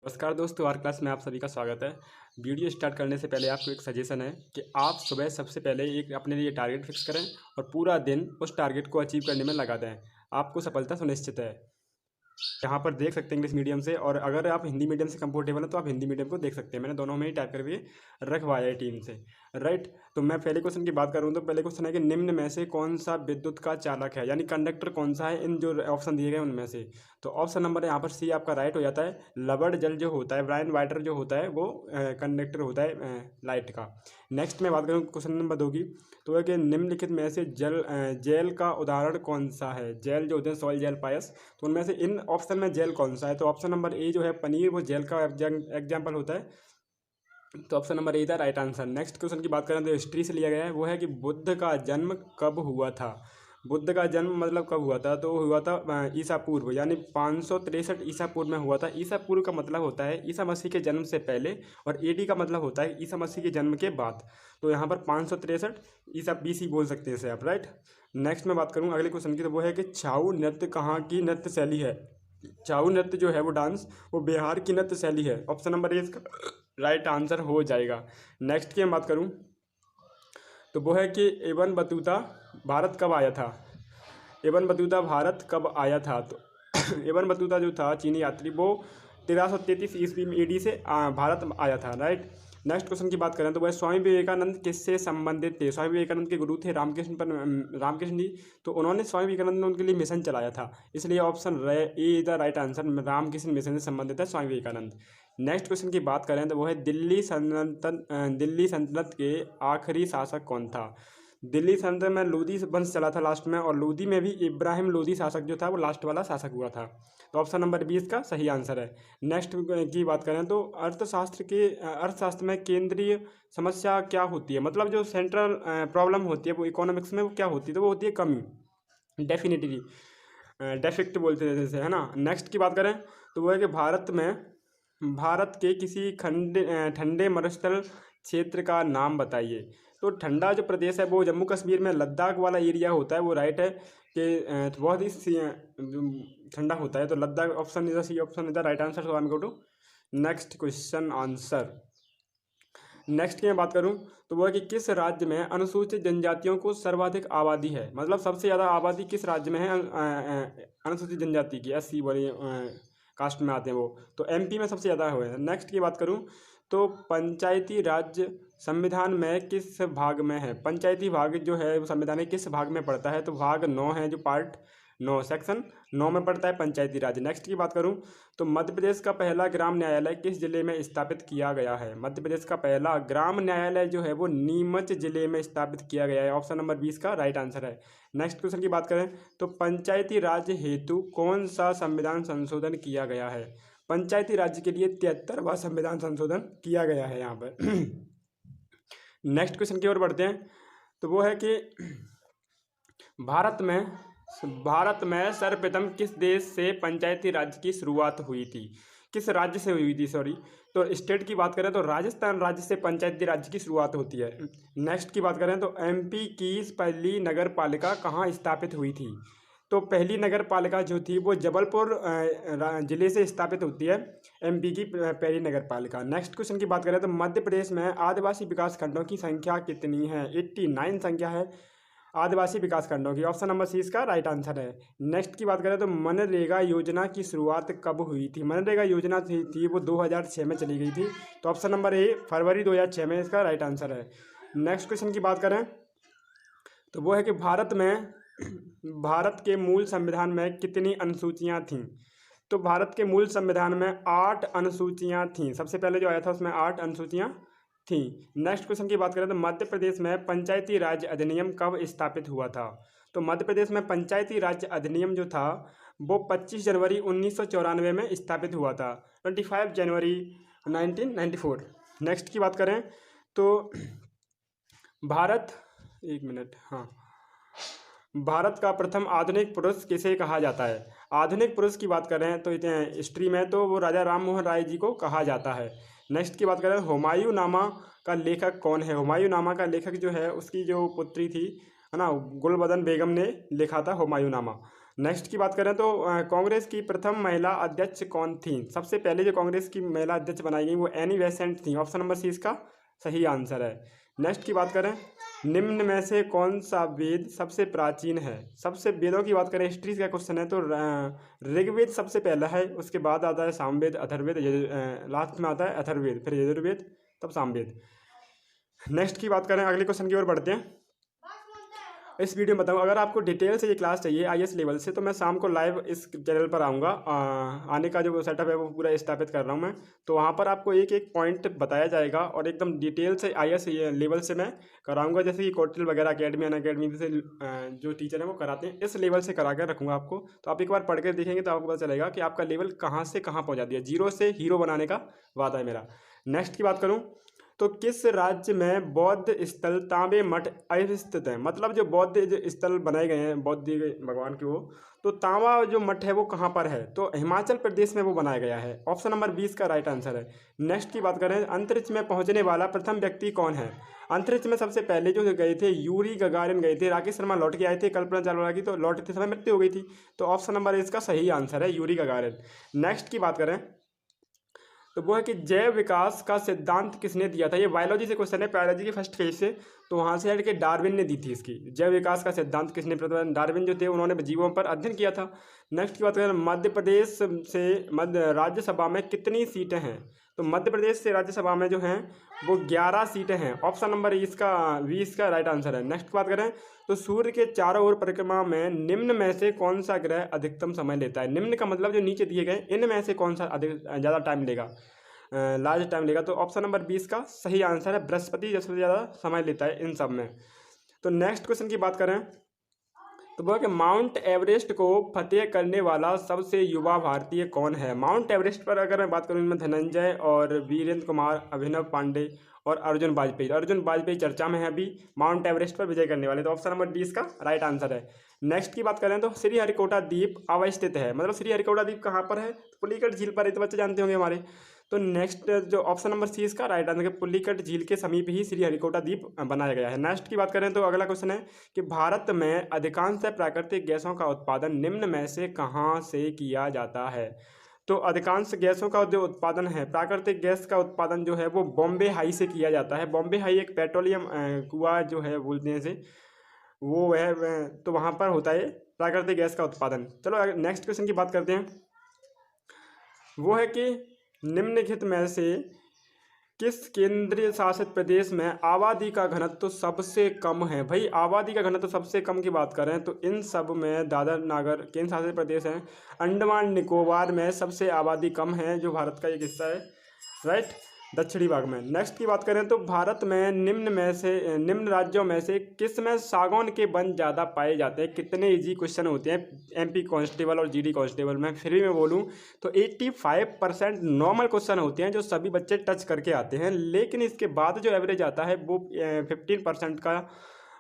नमस्कार दोस्तों, are class में आप सभी का स्वागत है। वीडियो स्टार्ट करने से पहले आपको एक सजेशन है कि आप सुबह सबसे पहले एक अपने लिए टारगेट फिक्स करें और पूरा दिन उस टारगेट को अचीव करने में लगा दें। आपको सफलता सुनिश्चित है। यहाँ पर देख सकते हैं इंग्लिश मीडियम से, और अगर आप हिंदी मीडियम से कंफर्टेबल हैं तो आप हिंदी मीडियम को देख सकते हैं। मैंने दोनों में ही टाइप करके रखवाया है टीम से, राइट। तो मैं पहले क्वेश्चन की बात करूँ तो पहले क्वेश्चन है कि निम्न में से कौन सा विद्युत का चालक है, यानी कंडक्टर कौन सा है इन जो ऑप्शन दिए गए उनमें से। तो ऑप्शन नंबर यहाँ पर सी आपका राइट हो जाता है। लबड़ जल जो होता है, ब्रायन वाइटर जो होता है वो कंडक्टर होता है लाइट का। नेक्स्ट में बात करूँ क्वेश्चन नंबर 2 की, तो है कि निम्नलिखित में से जेल का उदाहरण कौन सा है। जेल जो होते हैं सॉइल जेल पायस, तो उनमें से इन ऑप्शन में जेल कौन सा है। तो ऑप्शन नंबर ए जो है पनीर, वो जेल का एग्जाम्पल होता है। तो ऑप्शन नंबर ए था राइट आंसर। नेक्स्ट क्वेश्चन की बात करें तो हिस्ट्री से लिया गया है, वो है कि बुद्ध का जन्म कब हुआ था। बुद्ध का जन्म मतलब कब हुआ था, तो हुआ था ईसा पूर्व, यानी 563 ईसा पूर्व में हुआ था। ईसा पूर्व का मतलब होता है ईसा मसीह के जन्म से पहले, और एडी का मतलब होता है ईसा मसीह के जन्म के बाद। तो यहाँ पर 563 ईसा बीसी बोल सकते हैं इसे आप, राइट। नेक्स्ट मैं बात करूँ अगले क्वेश्चन की, तो वो है कि छाऊ नृत्य कहाँ की नृत्य शैली है। छाऊ नृत्य जो है वो डांस, वो बिहार की नृत्य शैली है। ऑप्शन नंबर ए इसका राइट आंसर हो जाएगा। नेक्स्ट की मैं बात करूं तो वो है कि इब्न बतूता भारत कब आया था। इब्न बतूता भारत कब आया था, तो इब्न बतूता जो था चीनी यात्री, वो 1333 ईस्वी में ईडी से भारत आया था, राइट। नेक्स्ट क्वेश्चन की बात करें तो वह स्वामी विवेकानंद किससे संबंधित थे। स्वामी विवेकानंद के गुरु थे रामकृष्ण जी। तो उन्होंने स्वामी विवेकानंद ने उनके लिए मिशन चलाया था, इसलिए option A the right answer, Ramakrishna mission से संबंधित है स्वामी विवेकानंद। नेक्स्ट क्वेश्चन की बात करें तो वो है दिल्ली सल्तनत के आखिरी शासक कौन था। दिल्ली सल्तनत में लोधी वंश चला था लास्ट में, और लोधी में भी इब्राहिम लोधी शासक जो था वो लास्ट वाला शासक हुआ था। तो ऑप्शन नंबर 20 का सही आंसर है। नेक्स्ट की बात करें तो अर्थशास्त्र में केंद्रीय समस्या क्या होती है, मतलब जो सेंट्रल प्रॉब्लम होती है वो इकोनॉमिक्स में वो क्या होती है, तो वो होती है कमी, डेफिनेटली डेफिक्ट बोलते हैं जैसे, है ना। नेक्स्ट की बात करें तो वो है कि भारत के किसी ठंडे मरुस्थल क्षेत्र का नाम बताइए। तो ठंडा जो प्रदेश है वो जम्मू कश्मीर में लद्दाख वाला एरिया होता है, वो राइट है कि बहुत ही ठंडा होता है। तो लद्दाख ऑप्शन इधर सी ऑप्शन इधर right answer. So I am go to next question answer. Next की मैं बात करूं तो वो है कि किस राज्य में अनुसूचित जनजातियों को सर्वाधिक आबादी है, मतलब सबसे ज़्यादा आबादी किस राज्य में है अनुसूचित जनजाति की, एससी वाली कास्ट में आते हैं वो। तो एमपी में सबसे ज़्यादा हुए हैं। नेक्स्ट की बात करूं तो पंचायती राज संविधान में किस भाग में है। पंचायती भाग जो है वो संविधान के किस भाग में पड़ता है, तो भाग 9 है, जो पार्ट 9 सेक्शन 9 में पड़ता है पंचायती राज। नेक्स्ट की बात करूं तो मध्य प्रदेश का पहला ग्राम न्यायालय किस जिले में स्थापित किया गया है। मध्य प्रदेश का पहला ग्राम न्यायालय जो है वो नीमच जिले में स्थापित किया गया है। ऑप्शन नंबर 20 का राइट आंसर है। नेक्स्ट क्वेश्चन की बात करें तो पंचायती राज हेतु कौन सा संविधान संशोधन किया गया है। पंचायती राज्य के लिए 73वां संविधान संशोधन किया गया है यहाँ पर। नेक्स्ट क्वेश्चन की ओर बढ़ते हैं, तो वो है कि भारत में सर्वप्रथम किस देश से पंचायती राज की शुरुआत हुई थी, किस राज्य से हुई थी, सॉरी। तो स्टेट की बात करें तो राजस्थान राज्य से पंचायती राज की शुरुआत होती है। नेक्स्ट की बात करें तो एमपी की पहली नगर पालिका कहाँ स्थापित हुई थी। तो पहली नगर पालिका जो थी वो जबलपुर जिले से स्थापित होती है, एमपी की पहली नगर पालिका। नेक्स्ट क्वेश्चन की बात करें तो मध्य प्रदेश में आदिवासी विकास खंडों की संख्या कितनी है। 89 संख्या है आदिवासी विकास खंडों की। ऑप्शन नंबर सी इसका राइट आंसर है। नेक्स्ट की बात करें तो मनरेगा योजना की शुरुआत कब हुई थी। मनरेगा योजना थी वो 2006 में चली गई थी। तो ऑप्शन नंबर ए फरवरी 2006 में इसका राइट आंसर है। नेक्स्ट क्वेश्चन की बात करें तो वो है कि भारत के मूल संविधान में कितनी अनुसूचियां थीं। तो भारत के मूल संविधान में 8 अनुसूचियां थीं। सबसे पहले जो आया था उसमें 8 अनुसूचियां थी। नेक्स्ट क्वेश्चन की बात करें तो मध्य प्रदेश में पंचायती राज अधिनियम कब स्थापित हुआ था। तो मध्य प्रदेश में पंचायती राज अधिनियम जो था वो 25 जनवरी 1994 में स्थापित हुआ था, 25 जनवरी 1994। नेक्स्ट की बात करें तो भारत का प्रथम आधुनिक पुरुष किसे कहा जाता है। आधुनिक पुरुष की बात करें तो हिस्ट्री में तो वो राजा राम मोहन राय जी को कहा जाता है। नेक्स्ट की बात करें हुमायूं नामा का लेखक कौन है। हुमायूं नामा का लेखक जो है उसकी जो पुत्री थी, है ना, गुलबदन बेगम ने लिखा था हुमायूं नामा। नेक्स्ट की बात करें तो कांग्रेस की प्रथम महिला अध्यक्ष कौन थी? सबसे पहले जो कांग्रेस की महिला अध्यक्ष बनाई गई वो एनी बेसेंट थी। ऑप्शन नंबर सी इसका सही आंसर है। नेक्स्ट की बात करें, निम्न में से कौन सा वेद सबसे प्राचीन है? सबसे वेदों की बात करें, हिस्ट्री का क्वेश्चन है, तो ऋग्वेद सबसे पहला है, उसके बाद आता है सामवेद, अथर्ववेद, लास्ट में आता है अथर्ववेद, फिर यजुर्वेद, तब सामवेद। नेक्स्ट की बात करें, अगले क्वेश्चन की ओर बढ़ते हैं। इस वीडियो में बताऊँ, अगर आपको डिटेल से ये क्लास चाहिए आईएएस लेवल से, तो मैं शाम को लाइव इस चैनल पर आऊँगा। आने का जो सेटअप है वो पूरा स्थापित कर रहा हूँ मैं, तो वहाँ पर आपको एक एक पॉइंट बताया जाएगा और एकदम डिटेल से आईएएस लेवल से मैं कराऊंगा। जैसे कि कौटिल वगैरह अकेडमी, अन अकेडमी से जो टीचर हैं वो कराते हैं, इस लेवल से करा कर रखूँगा आपको। तो आप एक बार पढ़ कर देखेंगे तो आपको पता चलेगा कि आपका लेवल कहाँ से कहाँ पहुँचा दिया। जीरो से हीरो बनाने का वादा है मेरा। नेक्स्ट की बात करूँ तो किस राज्य में बौद्ध स्थल तांबे मठ अवस्थित है? मतलब जो बौद्ध जो स्थल बनाए गए हैं बौद्ध भगवान के, वो तो तांबा जो मठ है वो कहाँ पर है? तो हिमाचल प्रदेश में वो बनाया गया है। ऑप्शन नंबर 20 का राइट आंसर है। नेक्स्ट की बात करें, अंतरिक्ष में पहुंचने वाला प्रथम व्यक्ति कौन है? अंतरिक्ष में सबसे पहले जो गए थे यूरी गगारिन गए थे। राकेश शर्मा लौट के आए थे, कल्पना चावला की तो लौटते समय मृत्यु हो गई थी। तो ऑप्शन नंबर इसका सही आंसर है, यूरी गगारिन। नेक्स्ट की बात करें तो वो है कि जैव विकास का सिद्धांत किसने दिया था? ये बायोलॉजी से क्वेश्चन है, बायोलॉजी के फर्स्ट फेज से, तो वहाँ से हट के डार्विन ने दी थी इसकी। जैव विकास का सिद्धांत किसने प्रतिपादन? डार्विन जो थे उन्होंने जीवों पर अध्ययन किया था। नेक्स्ट की बात करें, मध्य प्रदेश से राज्यसभा में कितनी सीटें हैं? तो मध्य प्रदेश से राज्यसभा में जो हैं वो 11 सीटें हैं। ऑप्शन नंबर इसका 20 का राइट आंसर है। नेक्स्ट बात करें तो सूर्य के चारों ओर परिक्रमा में निम्न में से कौन सा ग्रह अधिकतम समय लेता है? निम्न का मतलब जो नीचे दिए गए, इनमें से कौन सा अधिक ज़्यादा टाइम लेगा, लार्ज टाइम लेगा? तो ऑप्शन नंबर 20 का सही आंसर है, बृहस्पति सबसे ज़्यादा समय लेता है इन सब में। तो नेक्स्ट क्वेश्चन की बात करें तो वो है कि माउंट एवरेस्ट को फतेह करने वाला सबसे युवा भारतीय कौन है? माउंट एवरेस्ट पर अगर मैं बात करूँ, इनमें धनंजय और वीरेंद्र कुमार, अभिनव पांडे और अर्जुन वाजपेयी। अर्जुन वाजपेयी चर्चा में है अभी, माउंट एवरेस्ट पर विजय करने वाले। तो ऑप्शन नंबर 20 का राइट आंसर है। नेक्स्ट की बात करें तो श्रीहरिकोटा द्वीप अवस्थित है, मतलब श्रीहरिकोटा द्वीप कहाँ पर है? पुलिकट झील पर, ये तो बच्चे जानते होंगे हमारे। तो नेक्स्ट जो ऑप्शन नंबर सी इसका राइट आंसर है, पुलिकट झील के समीप ही श्रीहरिकोटा द्वीप बनाया गया है। नेक्स्ट की बात करें तो अगला क्वेश्चन है कि भारत में अधिकांश प्राकृतिक गैसों का उत्पादन निम्न में से कहाँ से किया जाता है? तो अधिकांश गैसों का जो उत्पादन है, प्राकृतिक गैस का उत्पादन जो है वो बॉम्बे हाई से किया जाता है। बॉम्बे हाई एक पेट्रोलियम कुआं जो है बोलते हैं से, वो है, तो वहाँ पर होता है प्राकृतिक गैस का उत्पादन। चलो नेक्स्ट क्वेश्चन की बात करते हैं। वो है कि निम्नलिखित में से किस केंद्रीय शासित प्रदेश में आबादी का घनत्व सबसे कम है? भाई आबादी का घनत्व सबसे कम की बात करें तो इन सब में दादर नागर केंद्र शासित प्रदेश हैं। अंडमान निकोबार में सबसे आबादी कम है, जो भारत का एक हिस्सा है, राइट, दक्षिणी भाग में। नेक्स्ट की बात करें तो भारत में निम्न राज्यों में से किस में सागौन के वन ज़्यादा पाए जाते हैं? कितने इजी क्वेश्चन होते हैं एमपी कांस्टेबल और जीडी कांस्टेबल में, फिर भी मैं बोलूं तो 85% नॉर्मल क्वेश्चन होते हैं जो सभी बच्चे टच करके आते हैं, लेकिन इसके बाद जो एवरेज आता है वो 15% का,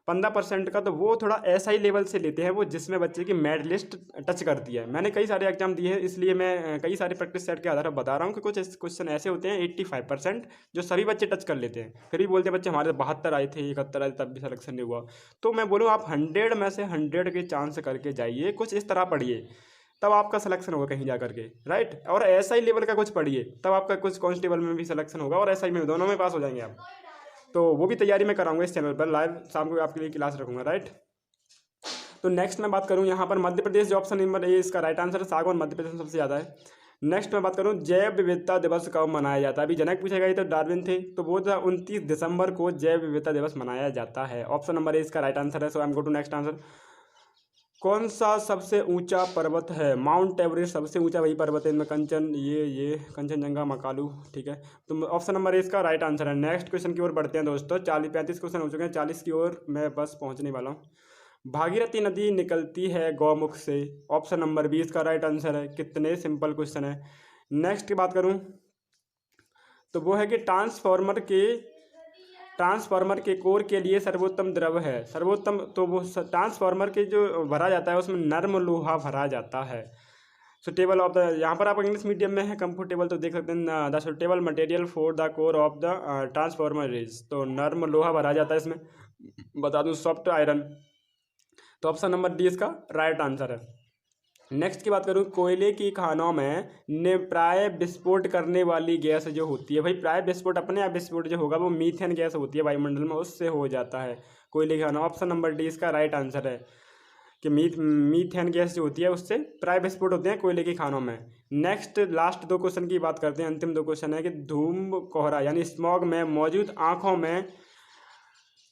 15% का, तो वो थोड़ा ऐसा ही लेवल से लेते हैं वो जिसमें बच्चे की मेरिट लिस्ट टच करती है। मैंने कई सारे एग्जाम दिए हैं, इसलिए मैं कई सारे प्रैक्टिस सेट के आधार पर बता रहा हूँ कि कुछ क्वेश्चन ऐसे होते हैं 85% जो सभी बच्चे टच कर लेते हैं, फिर भी बोलते हैं बच्चे हमारे 72 आए थे, 71 आए थे, तब भी सिलेक्शन नहीं हुआ। तो मैं बोलूँ आप 100 में से 100 के चांस करके जाइए, कुछ इस तरह पढ़िए, तब आपका सिलेक्शन होगा कहीं जा करके, राइट। और ऐसा ही लेवल का कुछ पढ़िए, तब आपका कुछ कांस्टेबल में भी सिलेक्शन होगा और ऐसा ही में दोनों में पास हो जाएंगे आप। तो वो भी तैयारी मैं कराऊंगा इस चैनल पर, लाइव शाम को आपके लिए क्लास रखूंगा, राइट। तो नेक्स्ट मैं बात करूं यहाँ पर मध्य प्रदेश, जो ऑप्शन नंबर ए इसका राइट आंसर है, सागौन मध्य प्रदेश में सबसे ज़्यादा है। नेक्स्ट मैं बात करूं जैव विविधता दिवस कब मनाया जाता है? अभी जनक पूछा गया तो डार्विन थे, तो वो था 29 दिसंबर को जैव विविधता दिवस मनाया जाता है। ऑप्शन नंबर ए इसका राइट आंसर है। So I am go to next answer. कौन सा सबसे ऊंचा पर्वत है? माउंट एवरेस्ट सबसे ऊंचा वही पर्वत है, इनमें कंचन ये कंचनजंगा, मकालू, ठीक है। तो ऑप्शन नंबर ए इसका राइट आंसर है। नेक्स्ट क्वेश्चन की ओर बढ़ते हैं दोस्तों। 35 क्वेश्चन हो चुके हैं, 40 की ओर मैं बस पहुंचने वाला हूँ। भागीरथी नदी निकलती है गौमुख से, ऑप्शन नंबर 20 का राइट आंसर है। कितने सिंपल क्वेश्चन है। नेक्स्ट की बात करूँ तो वो है कि ट्रांसफार्मर के कोर के लिए सर्वोत्तम द्रव है, सर्वोत्तम, तो वो ट्रांसफार्मर के जो भरा जाता है उसमें नर्म लोहा भरा जाता है। सुटेबल ऑफ द, यहाँ पर आप इंग्लिश मीडियम में है कंफर्टेबल तो देख सकते हैं, the suitable material for the core of the transformer is, तो नर्म लोहा भरा जाता है इसमें, बता दूँ सॉफ्ट आयरन। तो ऑप्शन नंबर डी इसका राइट आंसर है। नेक्स्ट की बात करूँ, कोयले की खानों में प्राय विस्फोट करने वाली गैस जो होती है भाई, प्राय विस्फोट अपने आप विस्फोट जो होगा वो मीथेन गैस होती है वायुमंडल में, उससे हो जाता है कोयले की खानों। ऑप्शन नंबर डी इसका राइट आंसर है कि मीथेन गैस जो होती है उससे प्राय विस्फोट होते हैं कोयले की खानों में। नेक्स्ट लास्ट दो क्वेश्चन की बात करते हैं, अंतिम दो क्वेश्चन है कि धूम कोहरा यानी स्मॉग में मौजूद आंखों में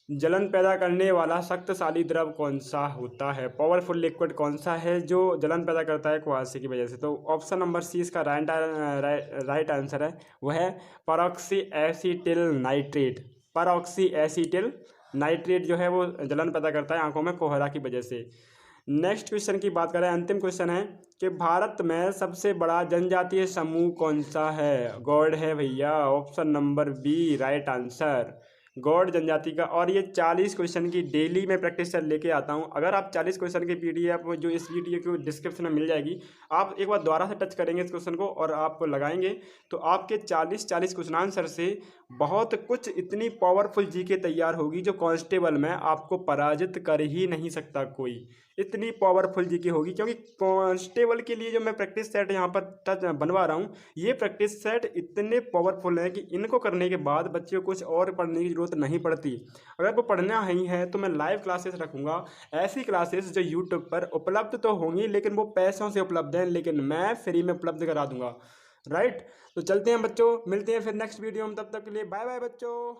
जलन पैदा करने वाला शक्तिशाली द्रव कौन सा होता है, पावरफुल लिक्विड कौन सा है जो जलन पैदा करता है कुहासे की वजह से। तो ऑप्शन नंबर सी इसका राइट आंसर है, वह है परऑक्सी एसीटिल नाइट्रेट। परऑक्सी एसीटिल नाइट्रेट जो है वो जलन पैदा करता है आंखों में कोहरा की वजह से। नेक्स्ट क्वेश्चन की बात करें, अंतिम क्वेश्चन है कि भारत में सबसे बड़ा जनजातीय समूह कौन सा है, गौड़ है भैया, option number B right answer, Gaur जनजाति का। और ये 40 क्वेश्चन की डेली मैं प्रैक्टिस सेट लेके आता हूँ। अगर आप 40 क्वेश्चन की पीडीएफ जो इस वीडियो के डिस्क्रिप्शन में मिल जाएगी, आप एक बार दोबारा से टच करेंगे इस क्वेश्चन को और आप लगाएंगे तो आपके 40 क्वेश्चन आंसर से बहुत कुछ इतनी पावरफुल जीके तैयार होगी जो कांस्टेबल में आपको पराजित कर ही नहीं सकता कोई, इतनी पावरफुल जीके होगी। क्योंकि कांस्टेबल के लिए जो मैं प्रैक्टिस सेट यहाँ पर टच बनवा रहा हूँ, ये प्रैक्टिस सेट इतने पावरफुल हैं कि इनको करने के बाद बच्चे को कुछ और पढ़ने की जरूरत नहीं पड़ती। अगर वो पढ़ना ही है तो मैं लाइव क्लासेस रखूँगा, ऐसी क्लासेस जो यूट्यूब पर उपलब्ध तो होंगी लेकिन वो पैसों से उपलब्ध हैं, लेकिन मैं फ्री में उपलब्ध करा दूंगा। राइट, तो चलते हैं बच्चों, मिलते हैं फिर नेक्स्ट वीडियो में, तब तक के लिए बाय बाय बच्चों।